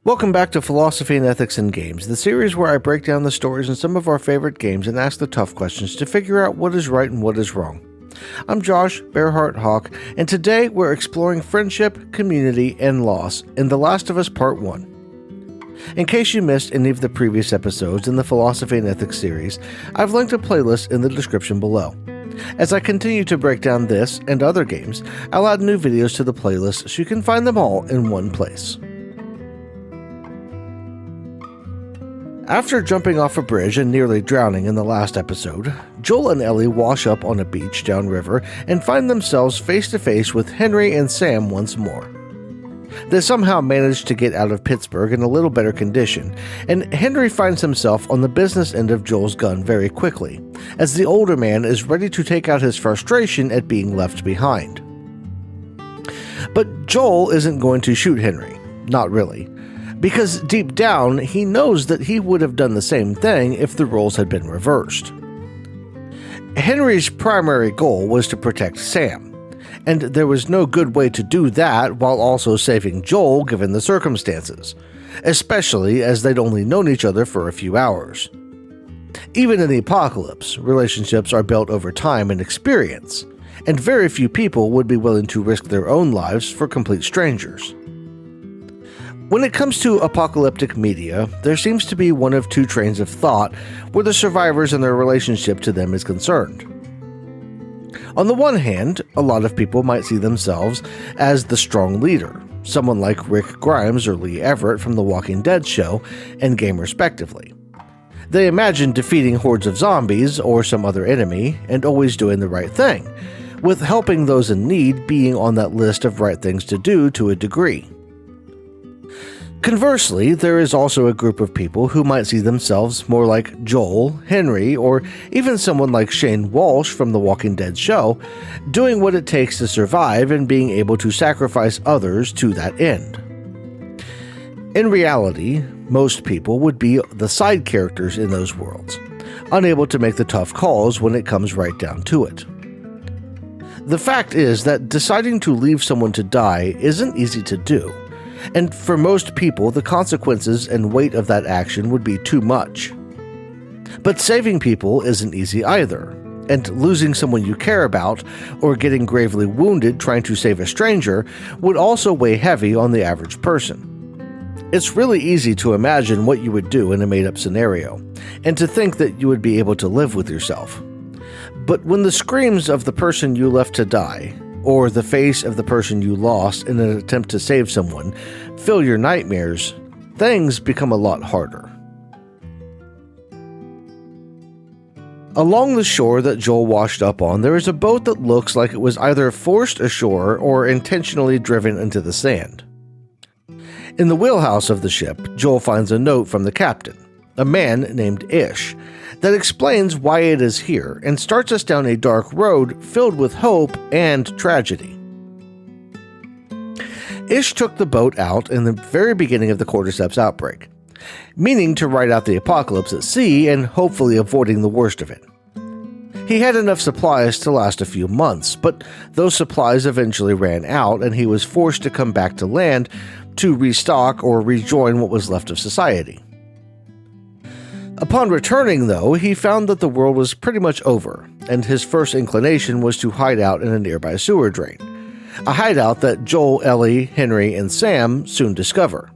Welcome back to Philosophy and Ethics in Games, the series where I break down the stories in some of our favorite games and ask the tough questions to figure out what is right and what is wrong. I'm Josh, Bearheart Hawk, and today we're exploring friendship, community, and loss in The Last of Us Part 1. In case you missed any of the previous episodes in the Philosophy and Ethics series, I've linked a playlist in the description below. As I continue to break down this and other games, I'll add new videos to the playlist so you can find them all in one place. After jumping off a bridge and nearly drowning in the last episode, Joel and Ellie wash up on a beach downriver and find themselves face to face with Henry and Sam once more. They somehow manage to get out of Pittsburgh in a little better condition, and Henry finds himself on the business end of Joel's gun very quickly, as the older man is ready to take out his frustration at being left behind. But Joel isn't going to shoot Henry, not really. Because deep down, he knows that he would have done the same thing if the roles had been reversed. Henry's primary goal was to protect Sam, and there was no good way to do that while also saving Joel given the circumstances, especially as they'd only known each other for a few hours. Even in the apocalypse, relationships are built over time and experience, and very few people would be willing to risk their own lives for complete strangers. When it comes to apocalyptic media, there seems to be one of two trains of thought where the survivors and their relationship to them is concerned. On the one hand, a lot of people might see themselves as the strong leader, someone like Rick Grimes or Lee Everett from The Walking Dead show and game respectively. They imagine defeating hordes of zombies or some other enemy and always doing the right thing, with helping those in need being on that list of right things to do to a degree. Conversely, there is also a group of people who might see themselves more like Joel, Henry, or even someone like Shane Walsh from The Walking Dead show, doing what it takes to survive and being able to sacrifice others to that end. In reality, most people would be the side characters in those worlds, unable to make the tough calls when it comes right down to it. The fact is that deciding to leave someone to die isn't easy to do. And for most people, the consequences and weight of that action would be too much. But saving people isn't easy either, and losing someone you care about or getting gravely wounded trying to save a stranger would also weigh heavy on the average person. It's really easy to imagine what you would do in a made-up scenario, and to think that you would be able to live with yourself. But when the screams of the person you left to die, or the face of the person you lost in an attempt to save someone, fill your nightmares, things become a lot harder. Along the shore that Joel washed up on, there is a boat that looks like it was either forced ashore or intentionally driven into the sand. In the wheelhouse of the ship, Joel finds a note from the captain, a man named Ish, that explains why it is here and starts us down a dark road filled with hope and tragedy. Ish took the boat out in the very beginning of the Cordyceps outbreak, meaning to ride out the apocalypse at sea and hopefully avoiding the worst of it. He had enough supplies to last a few months, but those supplies eventually ran out and he was forced to come back to land to restock or rejoin what was left of society. Upon returning, though, he found that the world was pretty much over, and his first inclination was to hide out in a nearby sewer drain, a hideout that Joel, Ellie, Henry, and Sam soon discover.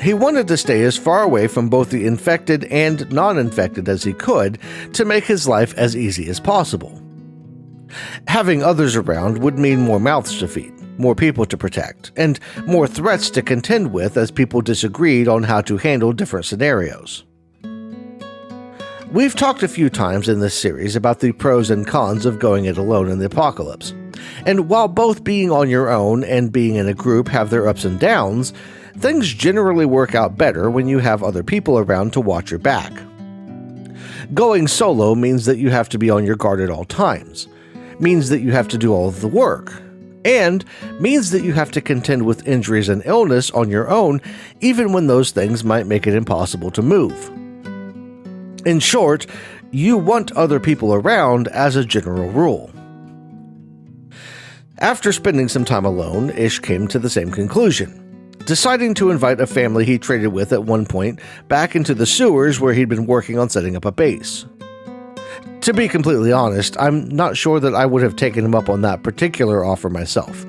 He wanted to stay as far away from both the infected and non-infected as he could to make his life as easy as possible. Having others around would mean more mouths to feed, more people to protect, and more threats to contend with as people disagreed on how to handle different scenarios. We've talked a few times in this series about the pros and cons of going it alone in the apocalypse, and while both being on your own and being in a group have their ups and downs, things generally work out better when you have other people around to watch your back. Going solo means that you have to be on your guard at all times, means that you have to do all of the work, and means that you have to contend with injuries and illness on your own even when those things might make it impossible to move. In short, you want other people around as a general rule. After spending some time alone, Ish came to the same conclusion. deciding to invite a family he traded with at one point back into the sewers where he'd been working on setting up a base. To be completely honest, I'm not sure that I would have taken him up on that particular offer myself.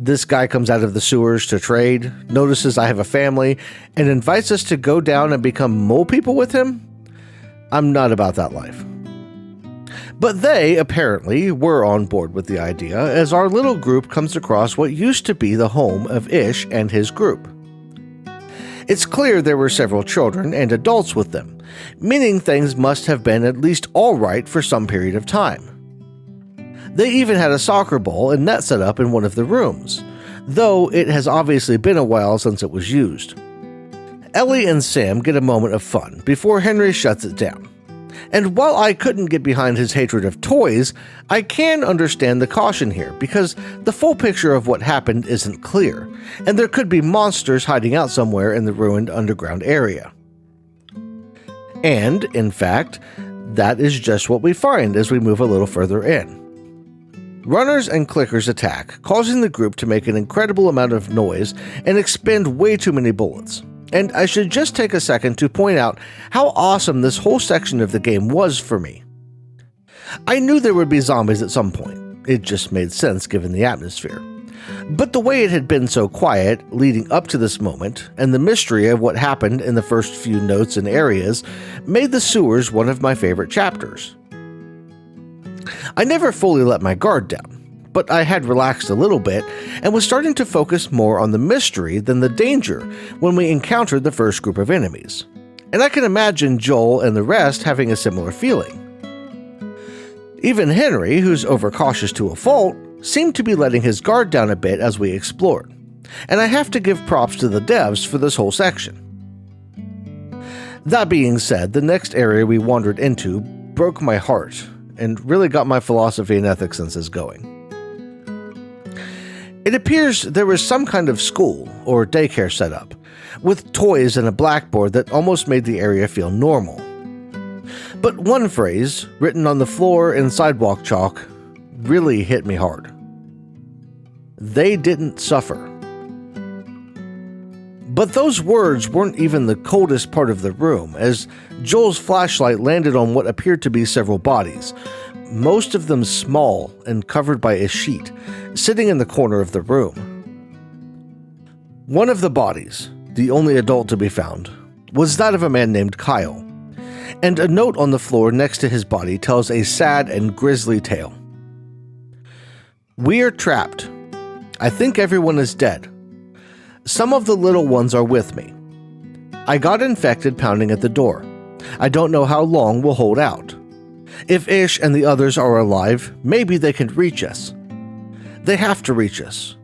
This guy comes out of the sewers to trade, notices I have a family, and invites us to go down and become mole people with him? I'm not about that life. But they, apparently, were on board with the idea as our little group comes across what used to be the home of Ish and his group. It's clear there were several children and adults with them, meaning things must have been at least all right for some period of time. They even had a soccer ball and net set up in one of the rooms, though it has obviously been a while since it was used. Ellie and Sam get a moment of fun before Henry shuts it down. And while I couldn't get behind his hatred of toys, I can understand the caution here because the full picture of what happened isn't clear, and there could be monsters hiding out somewhere in the ruined underground area. And, in fact, that is just what we find as we move a little further in. Runners and clickers attack, causing the group to make an incredible amount of noise and expend way too many bullets. And I should just take a second to point out how awesome this whole section of the game was for me. I knew there would be zombies at some point. It just made sense given the atmosphere. But the way it had been so quiet leading up to this moment, and the mystery of what happened in the first few notes and areas, made the sewers one of my favorite chapters. I never fully let my guard down, but I had relaxed a little bit and was starting to focus more on the mystery than the danger when we encountered the first group of enemies. And I can imagine Joel and the rest having a similar feeling. Even Henry, who's overcautious to a fault, seemed to be letting his guard down a bit as we explored, and I have to give props to the devs for this whole section. That being said, the next area we wandered into broke my heart and really got my philosophy and ethics senses going. It appears there was some kind of school or daycare set up, with toys and a blackboard that almost made the area feel normal. But one phrase, written on the floor in sidewalk chalk, really hit me hard. They didn't suffer. But those words weren't even the coldest part of the room, as Joel's flashlight landed on what appeared to be several bodies, most of them small and covered by a sheet, sitting in the corner of the room. One of the bodies, the only adult to be found, was that of a man named Kyle, and a note on the floor next to his body tells a sad and grisly tale. "We are trapped. I think everyone is dead. Some of the little ones are with me. I got infected pounding at the door. I don't know how long we'll hold out. If Ish and the others are alive, maybe they can reach us. They have to reach us.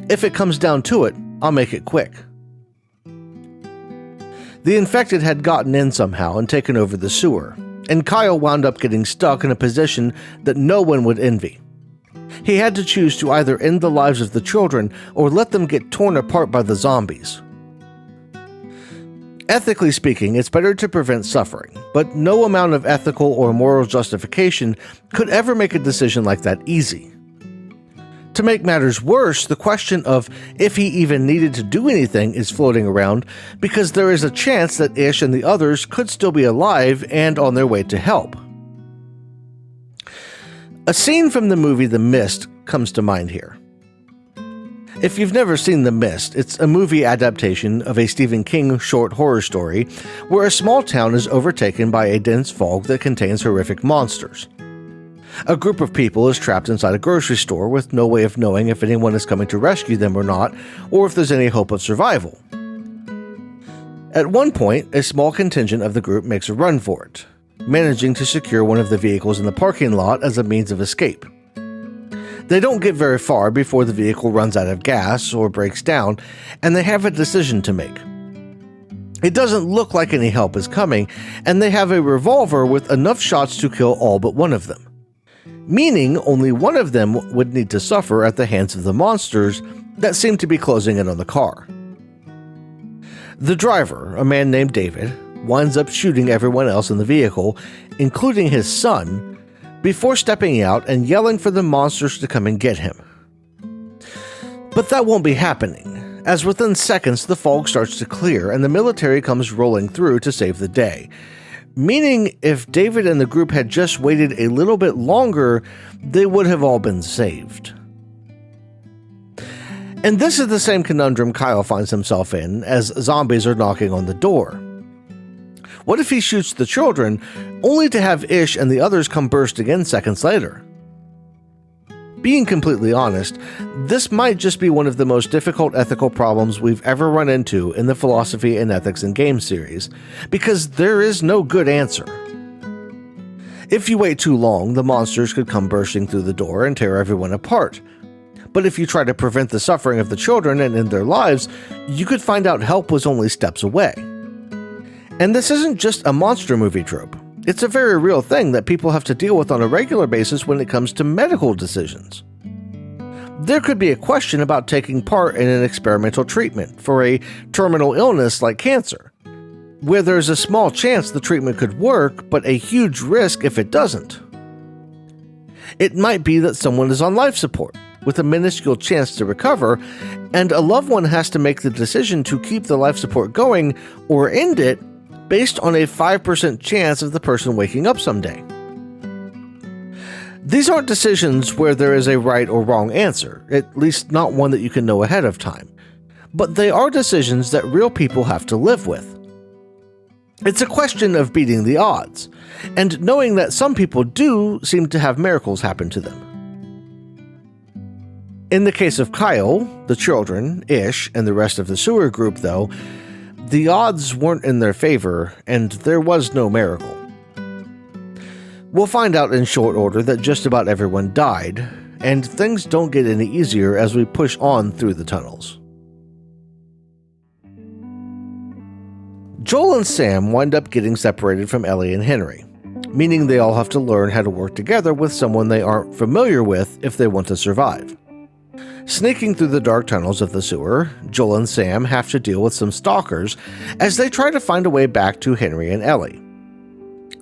If it comes down to it, I'll make it quick." The infected had gotten in somehow and taken over the sewer, and Kyle wound up getting stuck in a position that no one would envy. He had to choose to either end the lives of the children or let them get torn apart by the zombies. Ethically speaking, it's better to prevent suffering, but no amount of ethical or moral justification could ever make a decision like that easy. To make matters worse, the question of if he even needed to do anything is floating around because there is a chance that Ish and the others could still be alive and on their way to help. A scene from the movie The Mist comes to mind here. If you've never seen The Mist, it's a movie adaptation of a Stephen King short horror story where a small town is overtaken by a dense fog that contains horrific monsters. A group of people is trapped inside a grocery store with no way of knowing if anyone is coming to rescue them or not, or if there's any hope of survival. At one point, a small contingent of the group makes a run for it, managing to secure one of the vehicles in the parking lot as a means of escape. They don't get very far before the vehicle runs out of gas or breaks down, and they have a decision to make. It doesn't look like any help is coming, and they have a revolver with enough shots to kill all but one of them, meaning only one of them would need to suffer at the hands of the monsters that seem to be closing in on the car. The driver, a man named David, winds up shooting everyone else in the vehicle, including his son, before stepping out and yelling for the monsters to come and get him. But that won't be happening, as within seconds the fog starts to clear and the military comes rolling through to save the day. Meaning, if David and the group had just waited a little bit longer, they would have all been saved. And this is the same conundrum Kyle finds himself in as zombies are knocking on the door. What if he shoots the children, only to have Ish and the others come bursting in seconds later? Being completely honest, this might just be one of the most difficult ethical problems we've ever run into in the Philosophy and Ethics in Games series, because there is no good answer. If you wait too long, the monsters could come bursting through the door and tear everyone apart. But if you try to prevent the suffering of the children and end their lives, you could find out help was only steps away. And this isn't just a monster movie trope. It's a very real thing that people have to deal with on a regular basis when it comes to medical decisions. There could be a question about taking part in an experimental treatment for a terminal illness like cancer, where there's a small chance the treatment could work, but a huge risk if it doesn't. It might be that someone is on life support, with a minuscule chance to recover, and a loved one has to make the decision to keep the life support going or end it based on a 5% chance of the person waking up someday. These aren't decisions where there is a right or wrong answer, at least not one that you can know ahead of time, but they are decisions that real people have to live with. It's a question of beating the odds, and knowing that some people do seem to have miracles happen to them. In the case of Kyle, the children, Ish, and the rest of the sewer group, though, the odds weren't in their favor, and there was no miracle. We'll find out in short order that just about everyone died, and things don't get any easier as we push on through the tunnels. Joel and Sam wind up getting separated from Ellie and Henry, meaning they all have to learn how to work together with someone they aren't familiar with if they want to survive. Sneaking through the dark tunnels of the sewer, Joel and Sam have to deal with some stalkers as they try to find a way back to Henry and Ellie.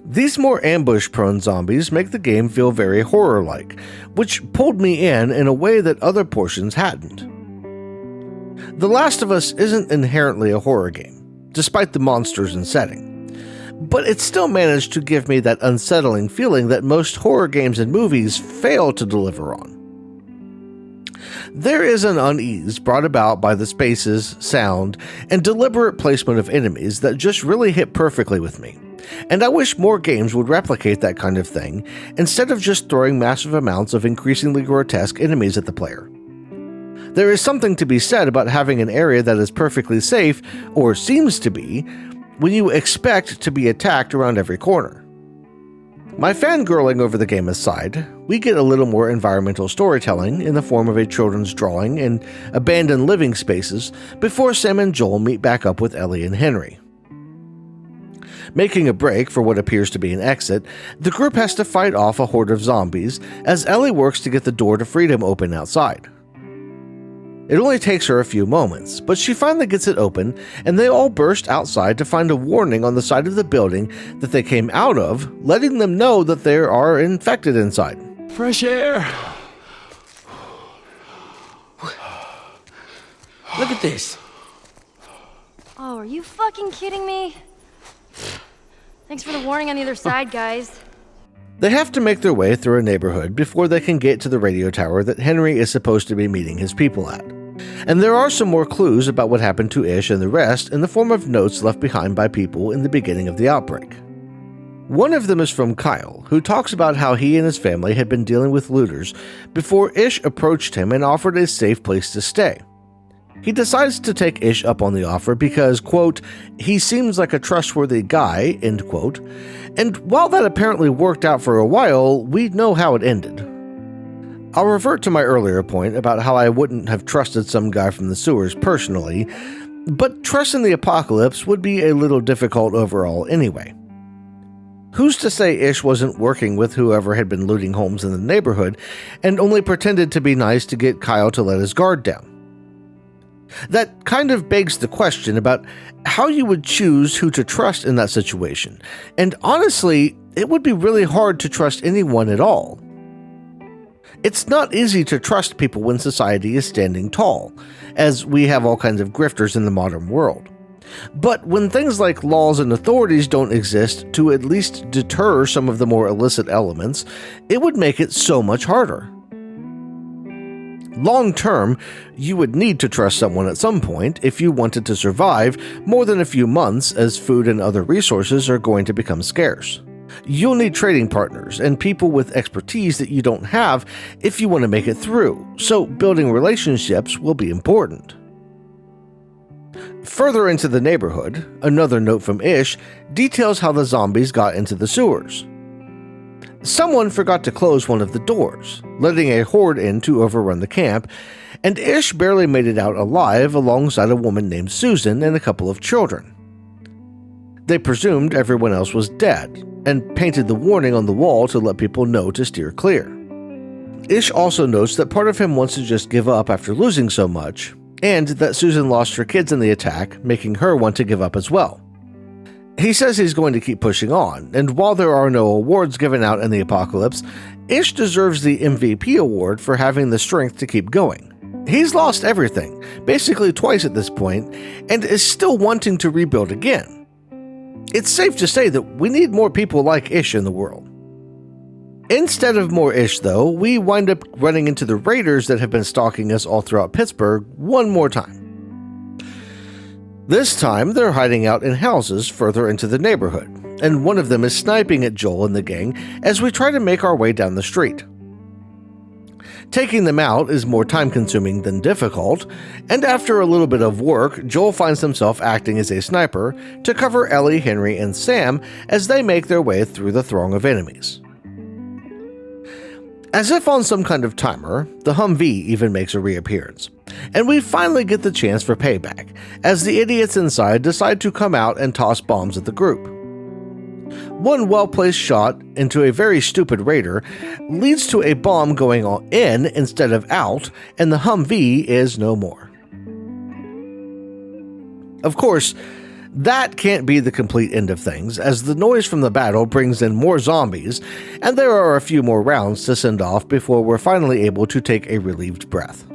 These more ambush-prone zombies make the game feel very horror-like, which pulled me in a way that other portions hadn't. The Last of Us isn't inherently a horror game, despite the monsters and setting, but it still managed to give me that unsettling feeling that most horror games and movies fail to deliver on. There is an unease brought about by the spaces, sound, and deliberate placement of enemies that just really hit perfectly with me, and I wish more games would replicate that kind of thing instead of just throwing massive amounts of increasingly grotesque enemies at the player. There is something to be said about having an area that is perfectly safe, or seems to be, when you expect to be attacked around every corner. My fangirling over the game aside, we get a little more environmental storytelling in the form of a children's drawing and abandoned living spaces before Sam and Joel meet back up with Ellie and Henry. Making a break for what appears to be an exit, the group has to fight off a horde of zombies as Ellie works to get the door to freedom open outside. It only takes her a few moments, but she finally gets it open, and they all burst outside to find a warning on the side of the building that they came out of, letting them know that they are infected inside. Fresh air! Look at this! Oh, are you fucking kidding me? Thanks for the warning on either side, guys. They have to make their way through a neighborhood before they can get to the radio tower that Henry is supposed to be meeting his people at. And there are some more clues about what happened to Ish and the rest in the form of notes left behind by people in the beginning of the outbreak. One of them is from Kyle, who talks about how he and his family had been dealing with looters before Ish approached him and offered a safe place to stay. He decides to take Ish up on the offer because, quote, he seems like a trustworthy guy, end quote, and while that apparently worked out for a while, we know how it ended. I'll revert to my earlier point about how I wouldn't have trusted some guy from the sewers personally, but trusting the apocalypse would be a little difficult overall anyway. Who's to say Ish wasn't working with whoever had been looting homes in the neighborhood and only pretended to be nice to get Kyle to let his guard down? That kind of begs the question about how you would choose who to trust in that situation, and honestly, it would be really hard to trust anyone at all. It's not easy to trust people when society is standing tall, as we have all kinds of grifters in the modern world. But when things like laws and authorities don't exist to at least deter some of the more illicit elements, it would make it so much harder. Long term, you would need to trust someone at some point if you wanted to survive more than a few months, as food and other resources are going to become scarce. You'll need trading partners and people with expertise that you don't have if you want to make it through, so building relationships will be important. Further into the neighborhood, another note from Ish details how the zombies got into the sewers. Someone forgot to close one of the doors, letting a horde in to overrun the camp, and Ish barely made it out alive alongside a woman named Susan and a couple of children. They presumed everyone else was dead, and painted the warning on the wall to let people know to steer clear. Ish also notes that part of him wants to just give up after losing so much, and that Susan lost her kids in the attack, making her want to give up as well. He says he's going to keep pushing on, and while there are no awards given out in the apocalypse, Ish deserves the MVP award for having the strength to keep going. He's lost everything, basically twice at this point, and is still wanting to rebuild again. It's safe to say that we need more people like Ish in the world. Instead of more Ish, though, we wind up running into the raiders that have been stalking us all throughout Pittsburgh one more time. This time, they're hiding out in houses further into the neighborhood, and one of them is sniping at Joel and the gang as we try to make our way down the street. Taking them out is more time-consuming than difficult, and after a little bit of work, Joel finds himself acting as a sniper to cover Ellie, Henry, and Sam as they make their way through the throng of enemies. As if on some kind of timer, the Humvee even makes a reappearance, and we finally get the chance for payback, as the idiots inside decide to come out and toss bombs at the group. One well-placed shot into a very stupid raider leads to a bomb going in instead of out, and the Humvee is no more. Of course, that can't be the complete end of things, as the noise from the battle brings in more zombies, and there are a few more rounds to send off before we're finally able to take a relieved breath.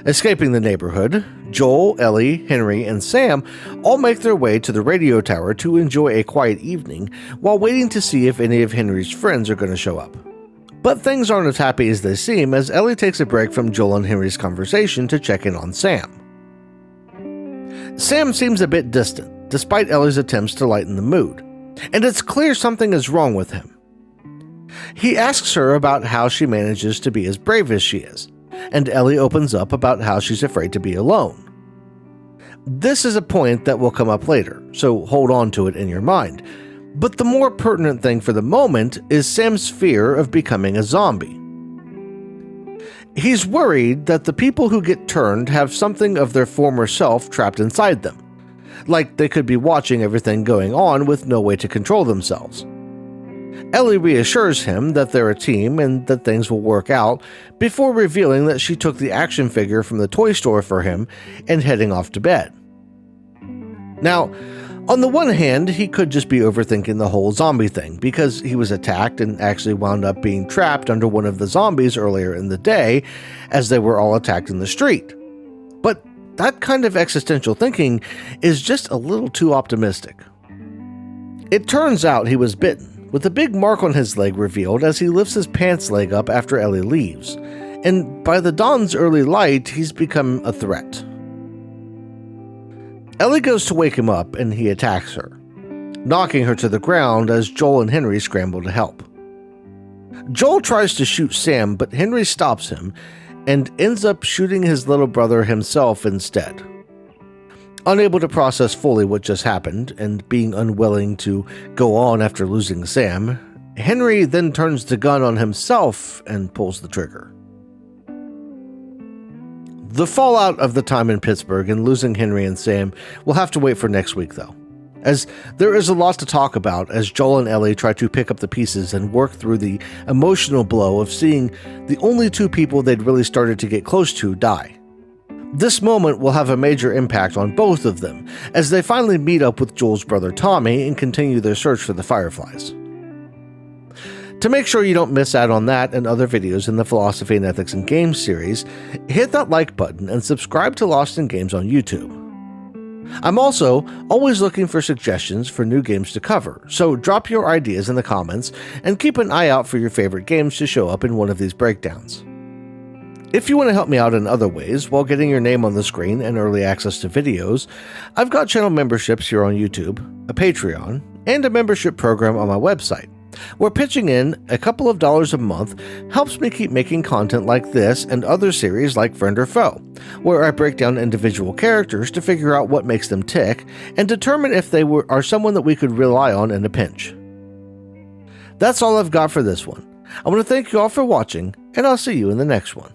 Escaping the neighborhood, Joel, Ellie, Henry, and Sam all make their way to the radio tower to enjoy a quiet evening while waiting to see if any of Henry's friends are going to show up. But things aren't as happy as they seem, as Ellie takes a break from Joel and Henry's conversation to check in on Sam. Sam seems a bit distant, despite Ellie's attempts to lighten the mood, and it's clear something is wrong with him. He asks her about how she manages to be as brave as she is, and Ellie opens up about how she's afraid to be alone. This is a point that will come up later, so hold on to it in your mind, but the more pertinent thing for the moment is Sam's fear of becoming a zombie. He's worried that the people who get turned have something of their former self trapped inside them, like they could be watching everything going on with no way to control themselves. Ellie reassures him that they're a team and that things will work out before revealing that she took the action figure from the toy store for him and heading off to bed. Now, on the one hand, he could just be overthinking the whole zombie thing because he was attacked and actually wound up being trapped under one of the zombies earlier in the day as they were all attacked in the street. But that kind of existential thinking is just a little too optimistic. It turns out he was bitten, with a big mark on his leg revealed as he lifts his pants leg up after Ellie leaves, and by the dawn's early light, he's become a threat. Ellie goes to wake him up and he attacks her, knocking her to the ground as Joel and Henry scramble to help. Joel tries to shoot Sam, but Henry stops him and ends up shooting his little brother himself instead. Unable to process fully what just happened and being unwilling to go on after losing Sam, Henry then turns the gun on himself and pulls the trigger. The fallout of the time in Pittsburgh and losing Henry and Sam will have to wait for next week, though, as there is a lot to talk about as Joel and Ellie try to pick up the pieces and work through the emotional blow of seeing the only two people they'd really started to get close to die. This moment will have a major impact on both of them as they finally meet up with Joel's brother Tommy and continue their search for the Fireflies. To make sure you don't miss out on that and other videos in the Philosophy and Ethics in Games series, hit that like button and subscribe to Lost in Games on YouTube. I'm also always looking for suggestions for new games to cover, so drop your ideas in the comments and keep an eye out for your favorite games to show up in one of these breakdowns. If you want to help me out in other ways while getting your name on the screen and early access to videos, I've got channel memberships here on YouTube, a Patreon, and a membership program on my website, where pitching in a couple of dollars a month helps me keep making content like this and other series like Friend or Foe, where I break down individual characters to figure out what makes them tick and determine if they are someone that we could rely on in a pinch. That's all I've got for this one. I want to thank you all for watching, and I'll see you in the next one.